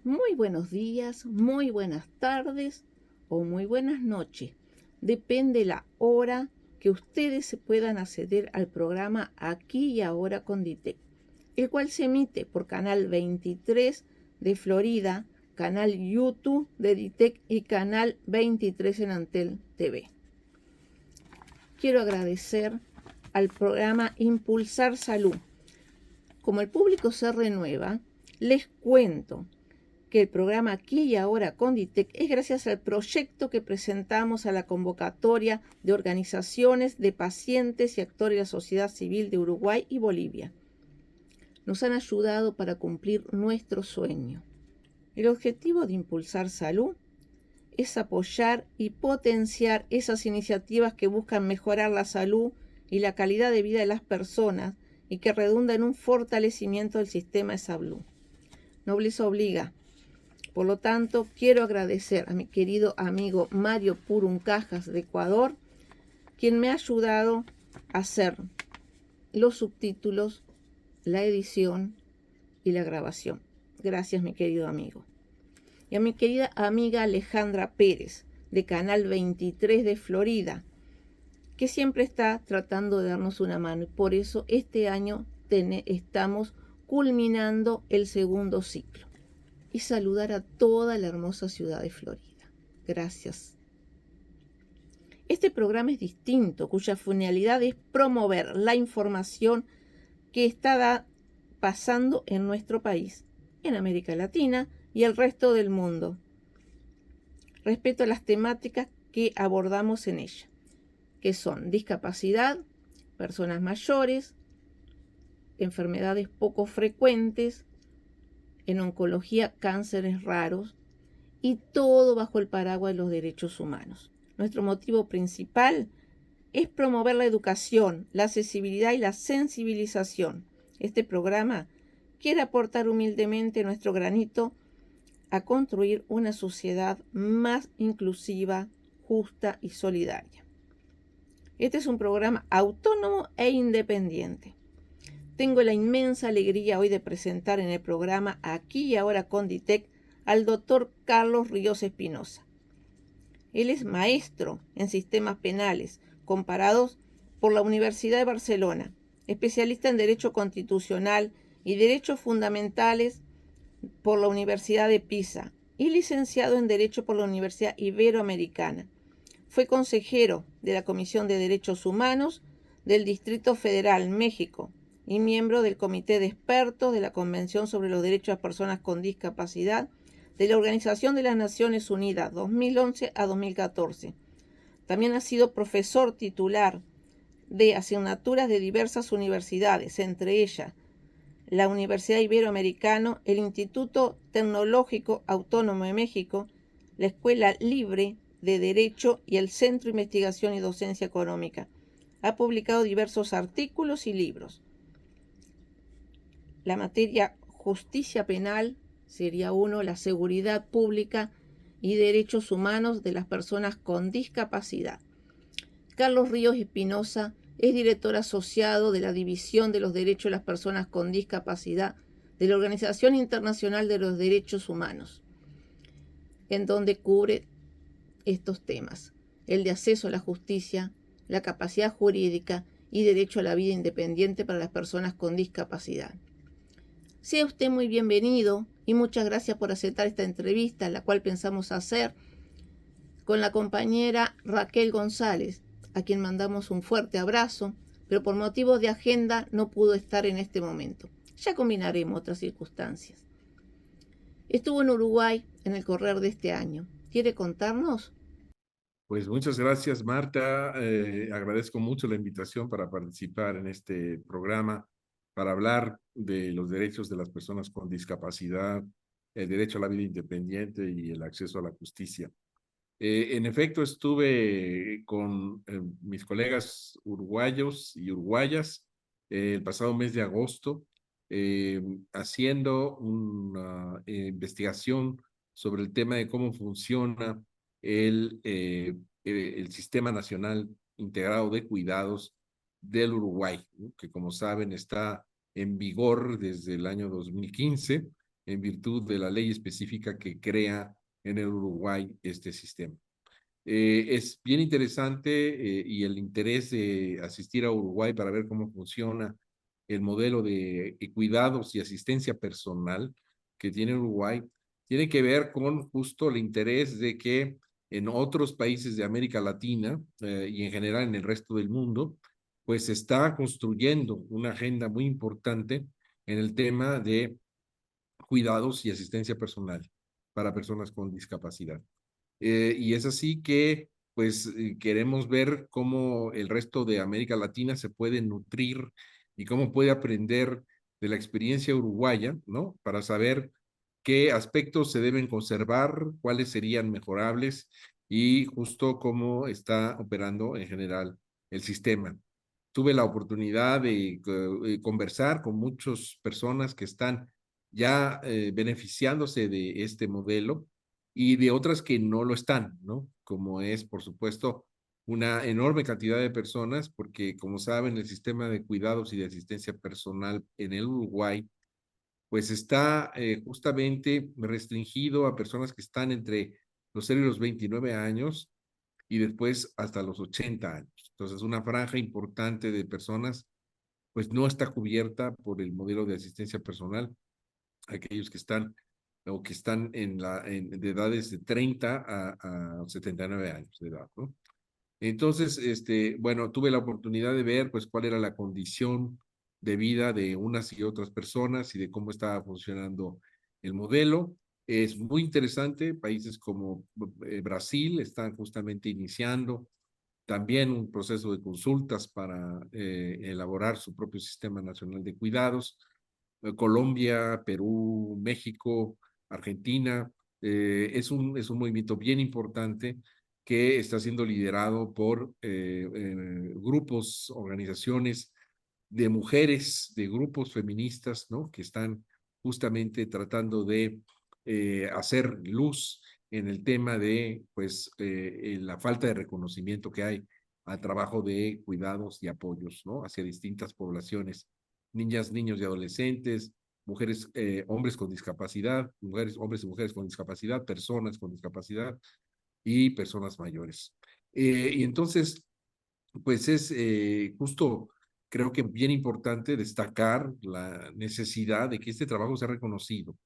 Muy buenos días, muy buenas tardes o muy buenas noches. Depende la hora que ustedes puedan acceder al programa Aquí y Ahora con DITEC, el cual se emite por Canal 23 de Florida, Canal YouTube de DITEC y Canal 23 en Antel TV. Quiero agradecer al programa Impulsar Salud. Como el público se renueva, les cuento que el programa Aquí y Ahora con DITEC es gracias al proyecto que presentamos a la convocatoria de organizaciones de pacientes y actores de la sociedad civil de Uruguay y Bolivia. Nos han ayudado para cumplir nuestro sueño. El objetivo de Impulsar Salud es apoyar y potenciar esas iniciativas que buscan mejorar la salud y la calidad de vida de las personas y que redundan en un fortalecimiento del sistema de salud. Nobleza obliga. Por lo tanto, quiero agradecer a mi querido amigo Mario Puruncajas de Ecuador, quien me ha ayudado a hacer los subtítulos, la edición y la grabación. Gracias, mi querido amigo. Y a mi querida amiga Alejandra Pérez, de Canal 23 de Florida, que siempre está tratando de darnos una mano. Y por eso este año estamos culminando el segundo ciclo. Y saludar a toda la hermosa ciudad de Florida. Gracias. Este programa es distinto, cuya finalidad es promover la información que está pasando en nuestro país, en América Latina y el resto del mundo, respecto a las temáticas que abordamos en ella, que son discapacidad, personas mayores, enfermedades poco frecuentes, en oncología, cánceres raros, y todo bajo el paraguas de los derechos humanos. Nuestro motivo principal es promover la educación, la accesibilidad y la sensibilización. Este programa quiere aportar humildemente nuestro granito a construir una sociedad más inclusiva, justa y solidaria. Este es un programa autónomo e independiente. Tengo la inmensa alegría hoy de presentar en el programa Aquí y Ahora con DITEC al doctor Carlos Ríos Espinosa. Él es maestro en sistemas penales comparados por la Universidad de Barcelona, especialista en Derecho Constitucional y Derechos Fundamentales por la Universidad de Pisa y licenciado en Derecho por la Universidad Iberoamericana. Fue consejero de la Comisión de Derechos Humanos del Distrito Federal, México, y miembro del Comité de Expertos de la Convención sobre los Derechos de las Personas con Discapacidad de la Organización de las Naciones Unidas 2011 a 2014. También ha sido profesor titular de asignaturas de diversas universidades, entre ellas la Universidad Iberoamericana, el Instituto Tecnológico Autónomo de México, la Escuela Libre de Derecho y el Centro de Investigación y Docencia Económica. Ha publicado diversos artículos y libros. La materia justicia penal sería uno, la seguridad pública y derechos humanos de las personas con discapacidad. Carlos Ríos Espinosa es director asociado de la División de los Derechos de las Personas con Discapacidad de la Organización Internacional de los Derechos Humanos, en donde cubre estos temas: el de acceso a la justicia, la capacidad jurídica y derecho a la vida independiente para las personas con discapacidad. Sea usted muy bienvenido y muchas gracias por aceptar esta entrevista, la cual pensamos hacer con la compañera Raquel González, a quien mandamos un fuerte abrazo, pero por motivos de agenda no pudo estar en este momento. Ya combinaremos otras circunstancias. Estuvo en Uruguay en el correr de este año. ¿Quiere contarnos? Pues muchas gracias, Marta. Agradezco mucho la invitación para participar en este programa, para hablar de los derechos de las personas con discapacidad, el derecho a la vida independiente y el acceso a la justicia. En efecto, estuve con mis colegas uruguayos y uruguayas el pasado mes de agosto haciendo una investigación sobre el tema de cómo funciona el Sistema Nacional Integrado de Cuidados del Uruguay, ¿no? Que como saben está en vigor desde el año 2015 en virtud de la ley específica que crea en el Uruguay este sistema. Es bien interesante y el interés de asistir a Uruguay para ver cómo funciona el modelo de cuidados y asistencia personal que tiene Uruguay, tiene que ver con justo el interés de que en otros países de América Latina y en general en el resto del mundo, pues se está construyendo una agenda muy importante en el tema de cuidados y asistencia personal para personas con discapacidad. Y es así que, pues, queremos ver cómo el resto de América Latina se puede nutrir y cómo puede aprender de la experiencia uruguaya, ¿no? Para saber qué aspectos se deben conservar, cuáles serían mejorables y justo cómo está operando en general el sistema. Tuve la oportunidad de conversar con muchas personas que están ya beneficiándose de este modelo y de otras que no lo están, ¿no? Como es, por supuesto, una enorme cantidad de personas, porque como saben, el sistema de cuidados y de asistencia personal en el Uruguay, pues está justamente restringido a personas que están entre los 0 y los 29 años y después hasta los 80 años. Entonces, una franja importante de personas, pues no está cubierta por el modelo de asistencia personal, aquellos que están o que están de edades de 30 a 79 años de edad, ¿no? Entonces, bueno, tuve la oportunidad de ver, pues, cuál era la condición de vida de unas y otras personas y de cómo estaba funcionando el modelo. Es muy interesante, países como Brasil están justamente iniciando también un proceso de consultas para elaborar su propio sistema nacional de cuidados. Colombia, Perú, México, Argentina. Es un movimiento bien importante que está siendo liderado por grupos, organizaciones de mujeres, de grupos feministas, ¿no? Que están justamente tratando de hacer luz en el tema de, pues, la falta de reconocimiento que hay al trabajo de cuidados y apoyos, ¿no? Hacia distintas poblaciones, niñas, niños y adolescentes, mujeres, hombres con discapacidad, mujeres, hombres y mujeres con discapacidad, personas con discapacidad y personas mayores. Y entonces, pues es justo, creo que bien importante destacar la necesidad de que este trabajo sea reconocido,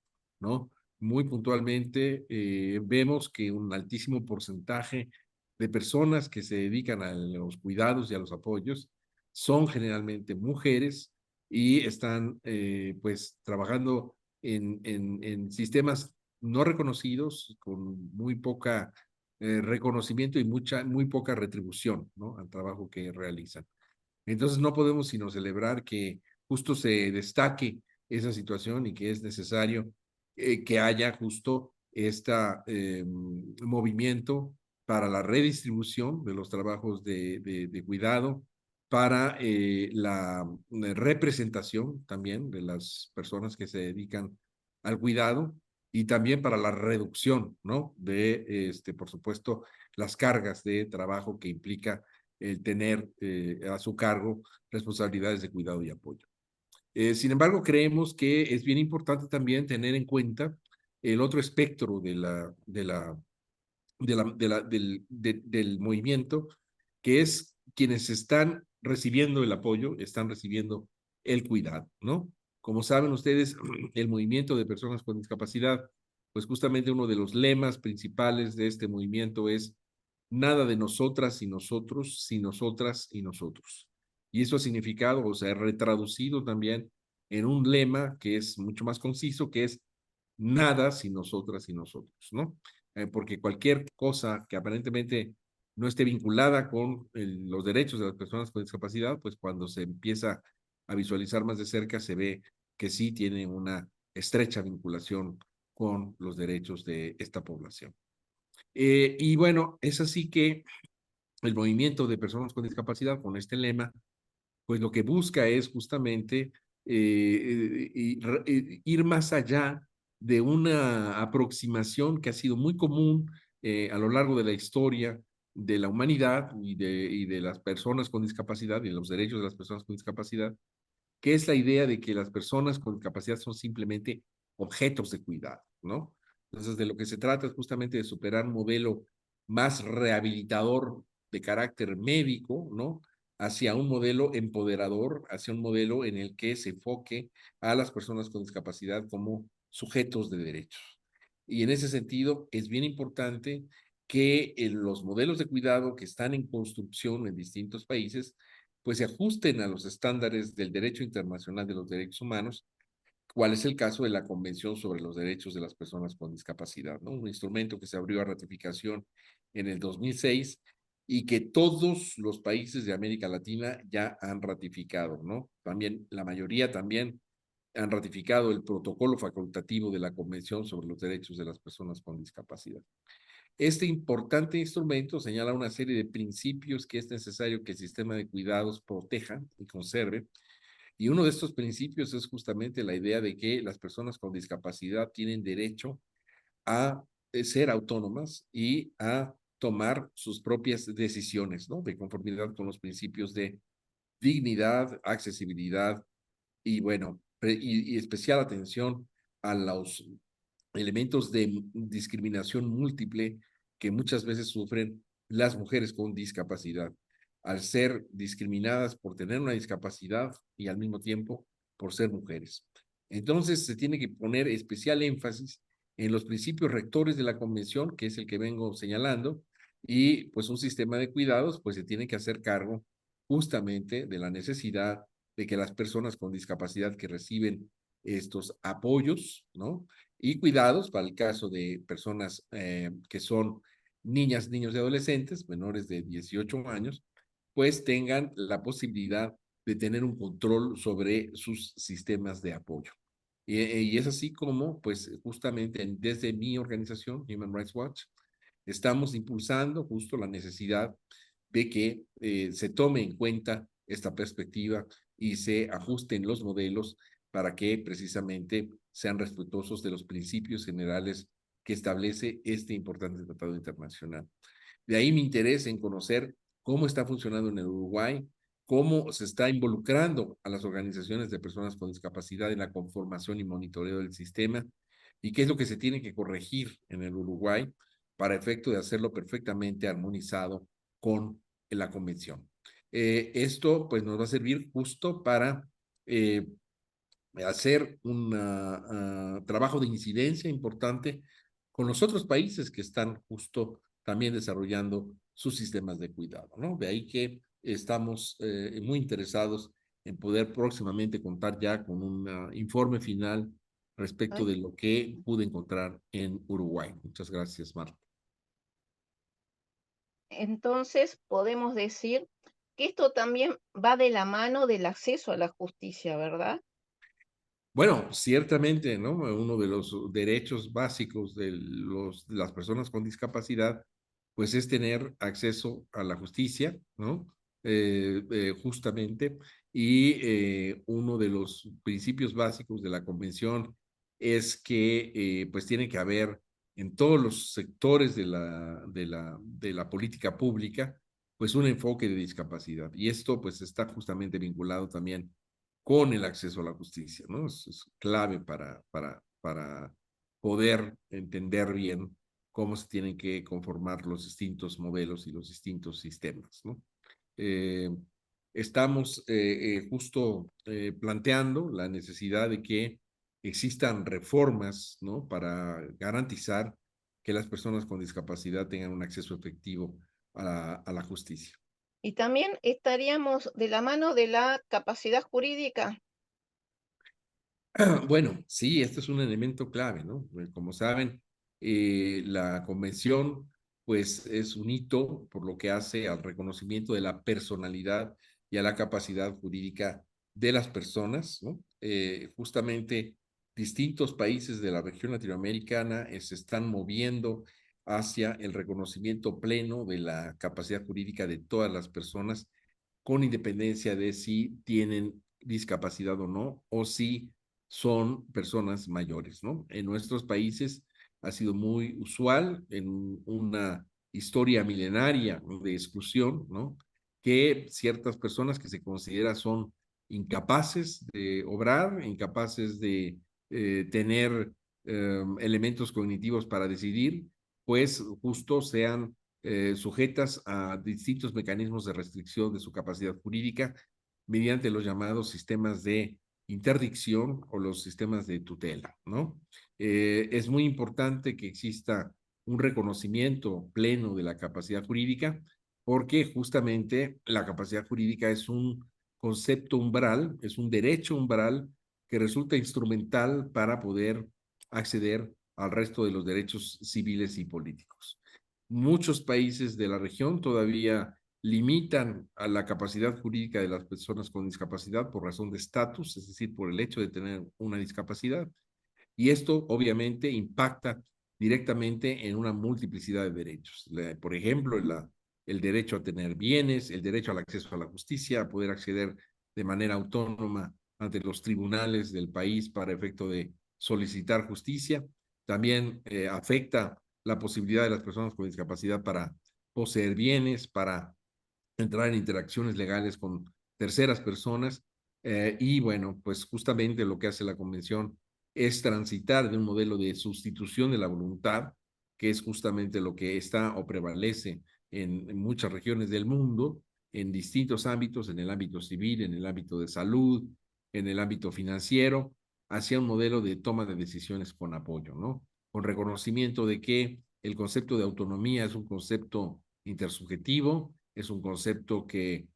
¿no? Muy puntualmente vemos que un altísimo porcentaje de personas que se dedican a los cuidados y a los apoyos son generalmente mujeres y están pues trabajando en sistemas no reconocidos con muy poca reconocimiento y muy poca retribución, ¿no? Al trabajo que realizan. Entonces no podemos sino celebrar que justo se destaque esa situación y que es necesario que haya justo este movimiento para la redistribución de los trabajos de cuidado, para la representación también de las personas que se dedican al cuidado y también para la reducción, ¿no? De, por supuesto, las cargas de trabajo que implica el tener a su cargo responsabilidades de cuidado y apoyo. Sin embargo, creemos que es bien importante también tener en cuenta el otro espectro del movimiento, que es quienes están recibiendo el apoyo, están recibiendo el cuidado, ¿no? Como saben ustedes, el movimiento de personas con discapacidad, pues justamente uno de los lemas principales de este movimiento es nada de nosotras y nosotros, sin nosotras y nosotros. Y eso ha significado, o sea, retraducido también en un lema que es mucho más conciso, que es nada sin nosotras y nosotros, ¿no? Porque cualquier cosa que aparentemente no esté vinculada con los derechos de las personas con discapacidad, pues cuando se empieza a visualizar más de cerca, se ve que sí tiene una estrecha vinculación con los derechos de esta población. Y bueno, es así que el movimiento de personas con discapacidad, con este lema, pues lo que busca es justamente ir más allá de una aproximación que ha sido muy común a lo largo de la historia de la humanidad y de las personas con discapacidad y de los derechos de las personas con discapacidad, que es la idea de que las personas con discapacidad son simplemente objetos de cuidado, ¿no? Entonces, de lo que se trata es justamente de superar un modelo más rehabilitador de carácter médico, ¿no? Hacia un modelo empoderador, hacia un modelo en el que se enfoque a las personas con discapacidad como sujetos de derechos. Y en ese sentido, es bien importante que los modelos de cuidado que están en construcción en distintos países, pues se ajusten a los estándares del derecho internacional de los derechos humanos, cuál es el caso de la Convención sobre los Derechos de las Personas con Discapacidad, ¿no? Un instrumento que se abrió a ratificación en el 2006 y que todos los países de América Latina ya han ratificado, ¿no? También, la mayoría también han ratificado el protocolo facultativo de la Convención sobre los Derechos de las Personas con Discapacidad. Este importante instrumento señala una serie de principios que es necesario que el sistema de cuidados proteja y conserve, y uno de estos principios es justamente la idea de que las personas con discapacidad tienen derecho a ser autónomas y a tomar sus propias decisiones, ¿no? De conformidad con los principios de dignidad, accesibilidad y, bueno, y especial atención a los elementos de discriminación múltiple que muchas veces sufren las mujeres con discapacidad, al ser discriminadas por tener una discapacidad y al mismo tiempo por ser mujeres. Entonces se tiene que poner especial énfasis en los principios rectores de la convención, que es el que vengo señalando, y pues un sistema de cuidados pues se tiene que hacer cargo justamente de la necesidad de que las personas con discapacidad que reciben estos apoyos, ¿no? Y cuidados para el caso de personas que son niñas, niños y adolescentes menores de 18 años, pues tengan la posibilidad de tener un control sobre sus sistemas de apoyo. Y es así como, pues justamente desde mi organización, Human Rights Watch, estamos impulsando justo la necesidad de que se tome en cuenta esta perspectiva y se ajusten los modelos para que precisamente sean respetuosos de los principios generales que establece este importante tratado internacional. De ahí mi interés en conocer cómo está funcionando en el Uruguay, cómo se está involucrando a las organizaciones de personas con discapacidad en la conformación y monitoreo del sistema y qué es lo que se tiene que corregir en el Uruguay para efecto de hacerlo perfectamente armonizado con la convención. Esto pues nos va a servir justo para hacer un trabajo de incidencia importante con los otros países que están justo también desarrollando sus sistemas de cuidado, ¿no? De ahí que estamos muy interesados en poder próximamente contar ya con un informe final respecto Ay, de lo que pude encontrar en Uruguay. Muchas gracias, Marta. entonces podemos decir que esto también va de la mano del acceso a la justicia, ¿verdad? Bueno, ciertamente, ¿no? Uno de los derechos básicos de las personas con discapacidad, pues es tener acceso a la justicia, ¿no? Justamente, y uno de los principios básicos de la convención es que, pues tiene que haber en todos los sectores de la política pública, pues un enfoque de discapacidad. Y esto, pues, está justamente vinculado también con el acceso a la justicia, ¿no? Es clave para poder entender bien cómo se tienen que conformar los distintos modelos y los distintos sistemas, ¿no? Eh, estamos justo planteando la necesidad de que existan reformas, ¿no? Para garantizar que las personas con discapacidad tengan un acceso efectivo a la justicia. Y también estaríamos de la mano de la capacidad jurídica. Bueno, sí, este es un elemento clave, ¿no? Como saben, la convención, pues, es un hito por lo que hace al reconocimiento de la personalidad y a la capacidad jurídica de las personas, ¿no? Justamente distintos países de la región latinoamericana se están moviendo hacia el reconocimiento pleno de la capacidad jurídica de todas las personas, con independencia de si tienen discapacidad o no, o si son personas mayores, ¿no? En nuestros países ha sido muy usual en una historia milenaria de exclusión, ¿no? Que ciertas personas que se consideran son incapaces de obrar, incapaces de tener elementos cognitivos para decidir, pues justo sean sujetas a distintos mecanismos de restricción de su capacidad jurídica mediante los llamados sistemas de interdicción o los sistemas de tutela, ¿no? Es muy importante que exista un reconocimiento pleno de la capacidad jurídica, porque justamente la capacidad jurídica es un concepto umbral, es un derecho umbral que resulta instrumental para poder acceder al resto de los derechos civiles y políticos. Muchos países de la región todavía limitan a la capacidad jurídica de las personas con discapacidad por razón de estatus, es decir, por el hecho de tener una discapacidad. Y esto obviamente impacta directamente en una multiplicidad de derechos. Por ejemplo, el derecho a tener bienes, el derecho al acceso a la justicia, a poder acceder de manera autónoma ante los tribunales del país para efecto de solicitar justicia. También afecta la posibilidad de las personas con discapacidad para poseer bienes, para entrar en interacciones legales con terceras personas. Y bueno, pues justamente lo que hace la convención es transitar de un modelo de sustitución de la voluntad, que es justamente lo que está o prevalece en muchas regiones del mundo, en distintos ámbitos, en el ámbito civil, en el ámbito de salud, en el ámbito financiero, hacia un modelo de toma de decisiones con apoyo, ¿no? Con reconocimiento de que el concepto de autonomía es un concepto intersubjetivo, es un concepto que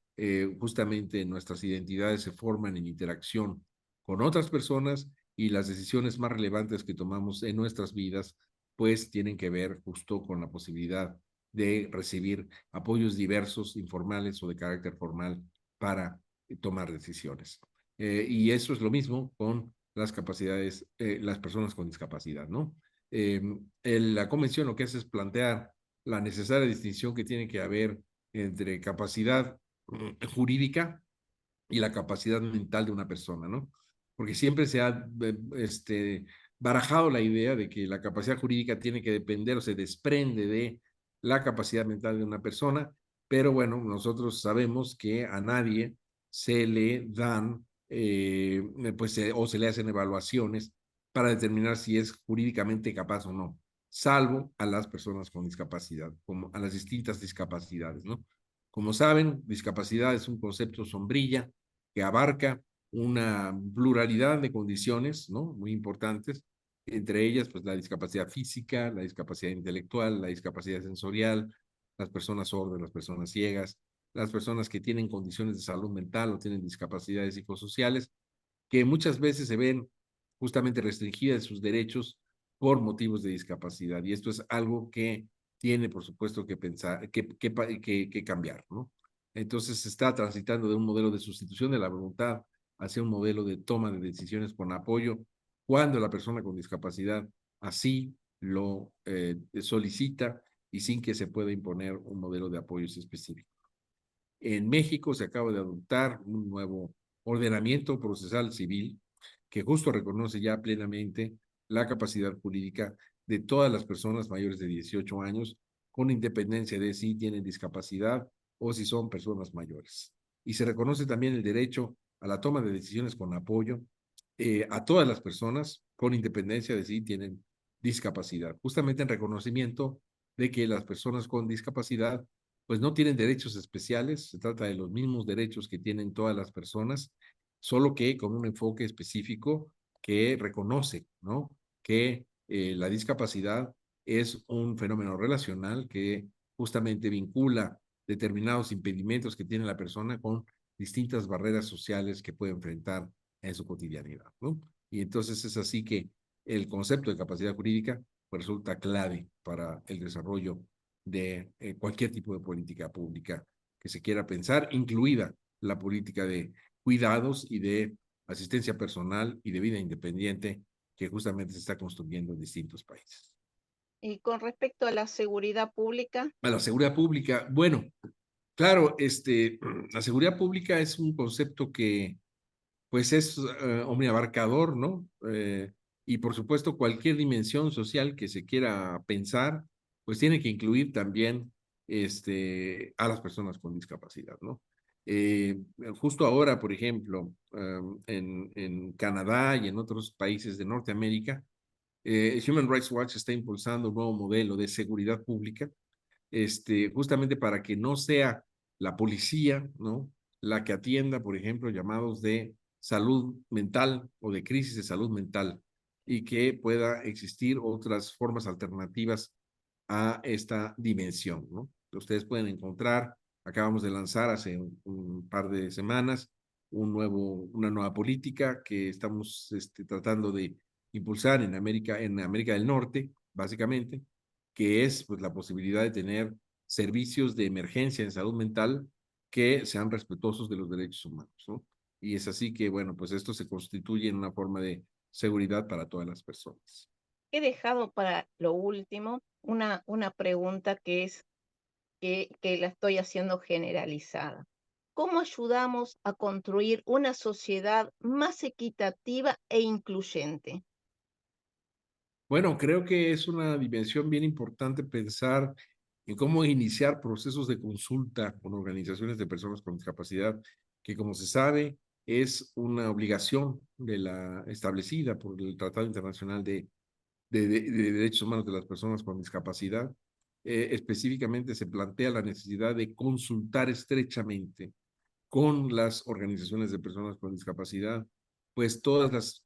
justamente nuestras identidades se forman en interacción con otras personas y las decisiones más relevantes que tomamos en nuestras vidas pues tienen que ver justo con la posibilidad de recibir apoyos diversos, informales o de carácter formal para tomar decisiones. Y eso es lo mismo con las capacidades, las personas con discapacidad, ¿no? La convención lo que hace es plantear la necesaria distinción que tiene que haber entre capacidad jurídica y la capacidad mental de una persona, ¿no? Porque siempre se ha barajado la idea de que la capacidad jurídica tiene que depender o se desprende de la capacidad mental de una persona, pero bueno, nosotros sabemos que a nadie se le dan, o se le hacen evaluaciones para determinar si es jurídicamente capaz o no, salvo a las personas con discapacidad, como a las distintas discapacidades, ¿no? Como saben, discapacidad es un concepto sombrilla que abarca una pluralidad de condiciones, ¿no? Muy importantes, entre ellas, pues la discapacidad física, la discapacidad intelectual, la discapacidad sensorial, las personas sordas, las personas ciegas, las personas que tienen condiciones de salud mental o tienen discapacidades psicosociales, que muchas veces se ven justamente restringidas sus derechos por motivos de discapacidad. Y esto es algo que tiene, por supuesto, que pensar, que cambiar, ¿no? Entonces se está transitando de un modelo de sustitución de la voluntad hacia un modelo de toma de decisiones con apoyo cuando la persona con discapacidad así lo solicita y sin que se pueda imponer un modelo de apoyos específico. En México se acaba de adoptar un nuevo ordenamiento procesal civil que justo reconoce ya plenamente la capacidad jurídica de todas las personas mayores de 18 años, con independencia de si tienen discapacidad o si son personas mayores. Y se reconoce también el derecho a la toma de decisiones con apoyo a todas las personas, con independencia de si tienen discapacidad, justamente en reconocimiento de que las personas con discapacidad pues no tienen derechos especiales, se trata de los mismos derechos que tienen todas las personas, solo que con un enfoque específico que reconoce, ¿no? Que la discapacidad es un fenómeno relacional que justamente vincula determinados impedimentos que tiene la persona con distintas barreras sociales que puede enfrentar en su cotidianidad, ¿no? Y entonces es así que el concepto de capacidad jurídica pues, resulta clave para el desarrollo de cualquier tipo de política pública que se quiera pensar, incluida la política de cuidados y de asistencia personal y de vida independiente que justamente se está construyendo en distintos países. Y con respecto a la seguridad pública, A la seguridad pública, bueno, claro, la seguridad pública es un concepto que pues es omniabarcador, ¿no? Y por supuesto, cualquier dimensión social que se quiera pensar, pues tiene que incluir también a las personas con discapacidad, ¿no? Justo ahora, por ejemplo, en Canadá y en otros países de Norteamérica, Human Rights Watch está impulsando un nuevo modelo de seguridad pública, justamente para que no sea la policía, ¿no?, la que atienda, por ejemplo, llamados de salud mental o de crisis de salud mental, y que pueda existir otras formas alternativas a esta dimensión, ¿no? Ustedes pueden encontrar, acabamos de lanzar hace un par de semanas una nueva política que estamos tratando de impulsar en América del Norte, básicamente, que es pues, la posibilidad de tener servicios de emergencia en salud mental que sean respetuosos de los derechos humanos, ¿no? Y es así que, bueno, pues esto se constituye en una forma de seguridad para todas las personas. He dejado para lo último una pregunta que la estoy haciendo generalizada. ¿Cómo ayudamos a construir una sociedad más equitativa e incluyente? Bueno, creo que es una dimensión bien importante pensar en cómo iniciar procesos de consulta con organizaciones de personas con discapacidad, que como se sabe es una obligación establecida por el Tratado Internacional de Derechos Humanos de las Personas con Discapacidad. Específicamente se plantea la necesidad de consultar estrechamente con las organizaciones de personas con discapacidad, pues todas las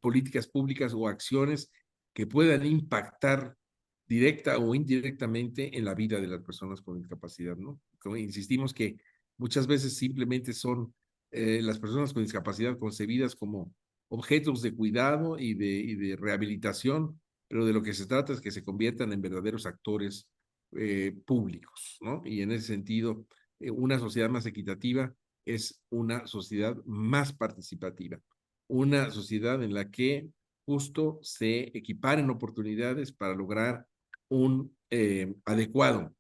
políticas públicas o acciones que puedan impactar directa o indirectamente en la vida de las personas con discapacidad, ¿no? Como insistimos que muchas veces simplemente son las personas con discapacidad concebidas como objetos de cuidado y de rehabilitación, pero de lo que se trata es que se conviertan en verdaderos actores públicos, ¿no? Y en ese sentido, una sociedad más equitativa es una sociedad más participativa, una sociedad en la que justo se equiparen oportunidades para lograr un adecuado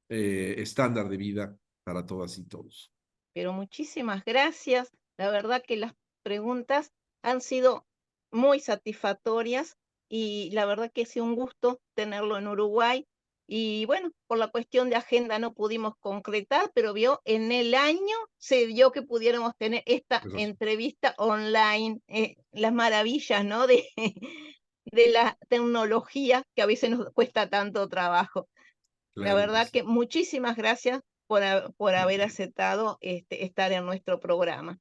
estándar de vida para todas y todos. Pero muchísimas gracias. La verdad que las preguntas han sido muy satisfactorias y la verdad que ha sido un gusto tenerlo en Uruguay. Y bueno, por la cuestión de agenda no pudimos concretar, pero vio, en el año se dio que pudiéramos tener esta Eso es, entrevista online, las maravillas, ¿no? De la tecnología que a veces nos cuesta tanto trabajo. La claro que verdad sí. que muchísimas gracias por haber aceptado estar en nuestro programa.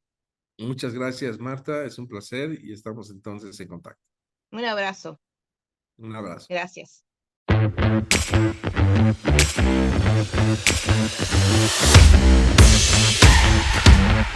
Muchas gracias, Marta. Es un placer y estamos entonces en contacto. Un abrazo. Un abrazo. Gracias.